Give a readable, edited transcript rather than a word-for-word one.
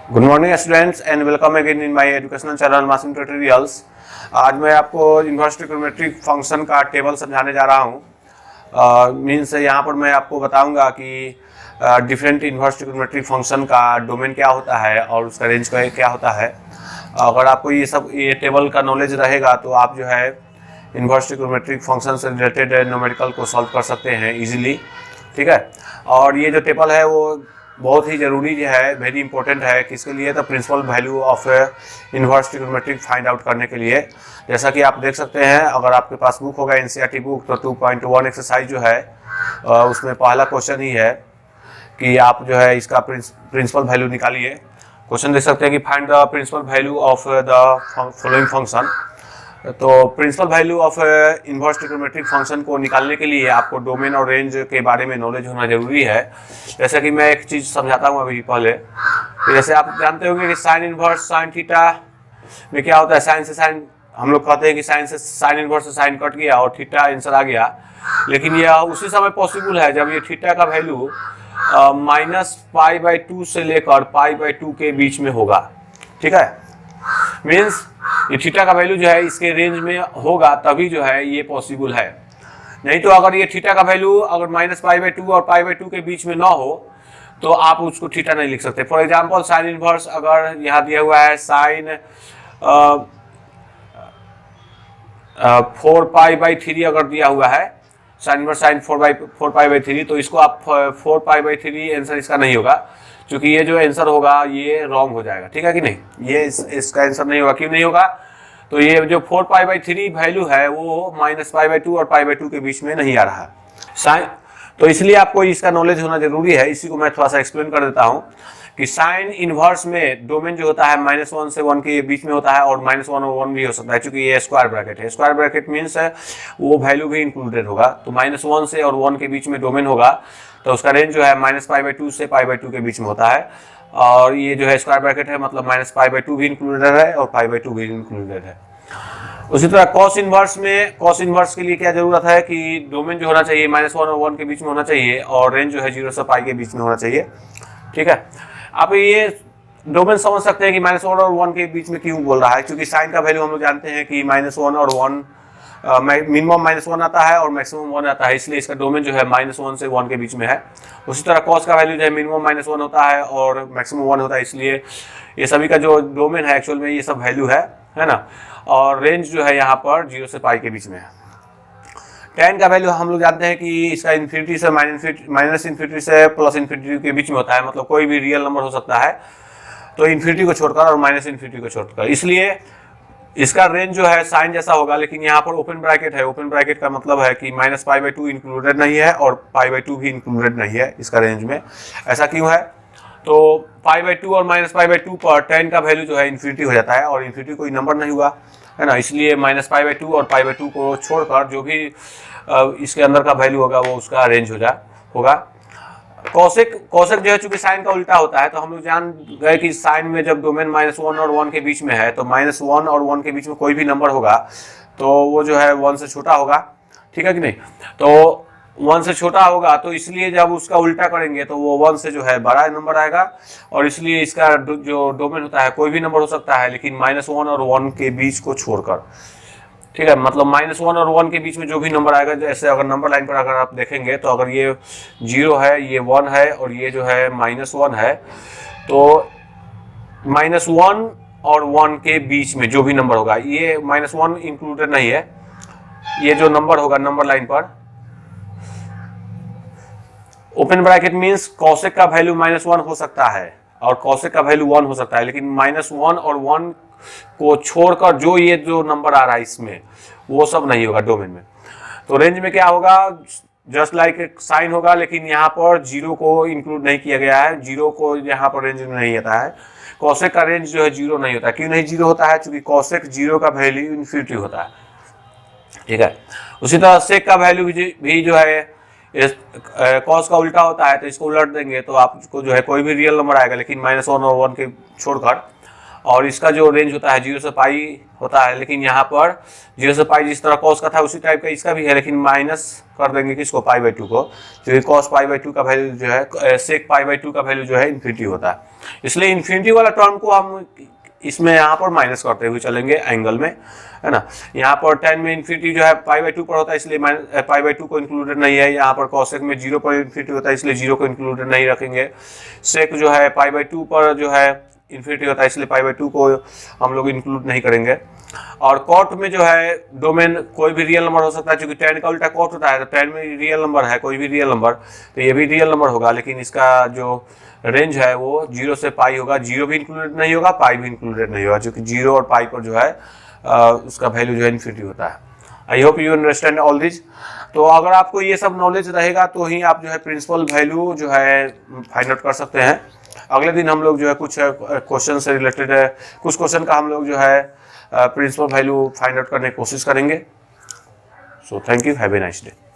Good morning students and welcome again in my educational channel मासिंग tutorials. आज मैं आपको inverse trigonometric function का table समझाने जा रहा हूँ। मीन्स यहाँ पर मैं आपको बताऊंगा कि डिफरेंट इनवर्स ट्रिग्नोमेट्रिक फंक्शन का डोमेन क्या होता है और उसका रेंज क्या होता है। अगर आपको ये टेबल का नॉलेज रहेगा तो आप जो है इनवर्स ट्रिग्नोमेट्रिक फंक्शन से रिलेटेड न्यूमेरिकल को सॉल्व कर सकते हैं इजीली। ठीक है, और ये जो टेबल है वो बहुत ही ज़रूरी जो है, वेरी इंपॉर्टेंट है। किसके लिए? तो principal value of inverse trigonometric find out करने के लिए। जैसा कि आप देख सकते हैं, अगर आपके पास बुक होगा एनसीईआरटी बुक, तो 2.1 एक्सरसाइज जो है उसमें पहला क्वेश्चन ही है कि आप जो है इसका प्रिंसिपल वैल्यू निकालिए। क्वेश्चन देख सकते हैं कि find the principal value of the following function. तो principal value of inverse trigonometric function को निकालने के लिए आपको डोमेन और रेंज के बारे में नॉलेज होना जरूरी है। जैसे कि मैं एक चीज़ समझाता हूँ अभी पहले। तो जैसे आप जानते होंगे कि साइन इनवर्स साइन थीटा में क्या होता है, साइन से साइन, हम लोग कहते हैं कि साइन से साइन इनवर्स से साइन कट गया और थीटा आंसर आ गया। लेकिन यह उसी समय पॉसिबल है जब ये थीटा का वैल्यू -π/2 से लेकर π/2 के बीच में होगा। ठीक है, मीन्स ये थीटा का वैल्यू जो है इसके रेंज में होगा, तभी जो है ये पॉसिबल है। नहीं तो अगर ये थीटा का वैल्यू अगर -π/2 और π/2 के बीच में ना हो तो आप उसको थीटा नहीं लिख सकते। फॉर एग्जांपल साइन इनवर्स अगर यहाँ दिया हुआ है साइन 4π/3 अगर दिया हुआ है, साइन इनवर्स साइन 4π/3, तो इसको आप 4π/3 आंसर इसका नहीं होगा, क्योंकि ये जो आंसर होगा ये रॉन्ग हो जाएगा। ठीक है कि नहीं, ये इसका आंसर नहीं होगा। क्यों नहीं होगा? तो ये जो 4π/3 वैल्यू है वो -π/2 और π/2 के बीच में नहीं आ रहा साइन। तो इसलिए आपको इसका नॉलेज होना जरूरी है। इसी को मैं थोड़ा सा एक्सप्लेन कर देता हूँ कि साइन इनवर्स में डोमेन जो होता है -1 से 1 के बीच में होता है, और -1 और 1 भी हो सकता है, क्योंकि ये स्क्वायर ब्रैकेट है। स्क्वायर ब्रैकेट मीन्स वो वैल्यू भी इंक्लूडेड होगा। तो -1 से और 1 के बीच में डोमेन होगा तो उसका रेंज जो है -π/2 से π/2 के बीच में होता है। और ये जो है स्क्वायर ब्रैकेट है, मतलब -π/2 भी इंक्लूडेड है और π/2 भी इंक्लूडेड है। उसी तरह कॉस इनवर्स में, कॉस इनवर्स के लिए क्या जरूरत है कि डोमेन जो होना चाहिए -1 और 1 के बीच में होना चाहिए, और रेंज जो है 0 से π के बीच में होना चाहिए। ठीक है, आप ये डोमेन समझ सकते हैं कि -1 और 1 के बीच में क्यों बोल रहा है, क्योंकि साइन का वैल्यू हम लोग जानते हैं कि -1 और 1 मिनिमम -1 आता है और मैक्सिमम 1 आता है, इसलिए इसका डोमेन जो है -1 से 1 के बीच में है। उसी तरह कॉस का वैल्यू जो है मिनिमम -1 होता है और मैक्सिमम 1 होता है, इसलिए ये सभी का जो डोमेन है एक्चुअल में ये सब वैल्यू है ना। और रेंज जो है यहाँ पर 0 से π के बीच में है। tan का वैल्यू हम लोग जानते हैं कि इसका इन्फिनिटी से माइनस इन्फिनिटी से प्लस इन्फिनिटी के बीच में होता है, मतलब कोई भी रियल नंबर हो सकता है, तो इन्फिनिटी को छोड़कर और माइनस इन्फिनिटी को छोड़कर। इसलिए इसका रेंज जो है साइन जैसा होगा, लेकिन यहाँ पर ओपन ब्रैकेट है। ओपन ब्रैकेट का मतलब है कि -π/2 इंक्लूडेड नहीं है और π/2 भी इंक्लूडेड नहीं है इसका रेंज में। ऐसा क्यों है? तो π/2 और -π/2 पर tan का वैल्यू जो है इन्फिनिटी हो जाता है, और इन्फिनिटी कोई नंबर नहीं हुआ है ना, इसलिए -π/2 और π/2 को छोड़कर जो भी इसके अंदर का वैल्यू होगा वो उसका रेंज होगा। कॉसेक जो है चूंकि साइन का उल्टा होता है, तो हम लोग जान गए कि साइन में जब डोमेन -1 और 1 के बीच में है, तो -1 और 1 के बीच में कोई भी नंबर होगा तो वो जो है 1 से छोटा होगा। ठीक है कि नहीं? तो 1 से छोटा होगा, तो इसलिए जब उसका उल्टा करेंगे तो वो 1 से जो है बड़ा नंबर आएगा, और इसलिए इसका जो डोमेन होता है कोई भी नंबर हो सकता है, लेकिन -1 और 1 के बीच को छोड़कर। ठीक है, मतलब -1 और 1 के बीच में जो भी नंबर आएगा, जैसे अगर नंबर लाइन पर अगर आप देखेंगे तो अगर ये 0 है, ये 1 है और ये जो है -1 है, तो -1 और 1 के बीच में जो भी नंबर होगा, ये -1 इंक्लूडेड नहीं है, ये जो नंबर होगा नंबर लाइन पर, ओपन ब्रैकेट मीन्स कॉसेक का वैल्यू -1 हो सकता है और कॉसेक का वैल्यू 1 हो सकता है, लेकिन -1 और 1 को छोड़कर जो ये जो नंबर आ रहा है इसमें वो सब नहीं होगा डोमेन में। तो रेंज में क्या होगा? जस्ट लाइक साइन होगा, लेकिन यहाँ पर 0 को इंक्लूड नहीं किया गया है, 0 को यहाँ पर रेंज में नहीं आता है। कॉसेक का रेंज जो है 0 नहीं होता। क्यों नहीं 0 होता है? क्योंकि कॉसेक 0 का वैल्यू इन्फिनिटी होता है। ठीक है, उसी तरह सेक का वैल्यू भी जो है कॉस का उल्टा होता है, तो इसको उलट देंगे तो आपको जो है कोई भी रियल नंबर आएगा, लेकिन -1 और 1 के छोड़कर, और इसका जो रेंज होता है 0 से पाई होता है, लेकिन यहाँ पर 0 से पाई जिस तरह कॉस का था उसी टाइप का इसका भी है, लेकिन माइनस कर देंगे किसको, पाई बाई 2 को, क्योंकि कॉस पाई बाई 2 का वैल्यू जो है, सेक पाई बाई 2 का वैल्यू जो है इन्फिनिटी होता है। इसलिए इन्फिनिटी वाला टर्म को हम इसमें यहाँ पर माइनस करते हुए चलेंगे एंगल में, है ना। यहाँ पर tan में इन्फिनिटी जो है पाई बाई 2 पर होता है, इसलिए पाई बाई 2 को इंक्लूडेड नहीं है। यहाँ पर कॉसेक में 0 पर इन्फिनिटी होता है, इसलिए 0 को इंक्लूडेड नहीं रखेंगे। सेक जो है पाई बाई 2 पर जो है इन्फिनिटी होता है, इसलिए पाई बाई 2 को हम लोग इंक्लूड नहीं करेंगे। और कॉट में जो है डोमेन कोई भी रियल नंबर हो सकता है, क्योंकि tan का उल्टा कॉट होता है, तो tan में रियल नंबर है, कोई भी रियल नंबर, तो ये भी रियल नंबर होगा, लेकिन इसका जो रेंज है वो 0 से पाई होगा। 0 भी इंक्लूडेड नहीं होगा, पाई भी इंक्लूडेड नहीं होगा, क्योंकि 0 और पाई पर जो है उसका वैल्यू जो है इन्फिनिटी होता है। I hope you understand all this. तो अगर आपको ये सब नॉलेज रहेगा तो ही आप जो है प्रिंसिपल वैल्यू जो है फाइंड आउट कर सकते हैं। अगले दिन हम लोग जो है कुछ क्वेश्चन से रिलेटेड है, कुछ क्वेश्चन का हम लोग जो है प्रिंसिपल वैल्यू फाइंड आउट करने की कोशिश करेंगे। So thank you, have a nice day.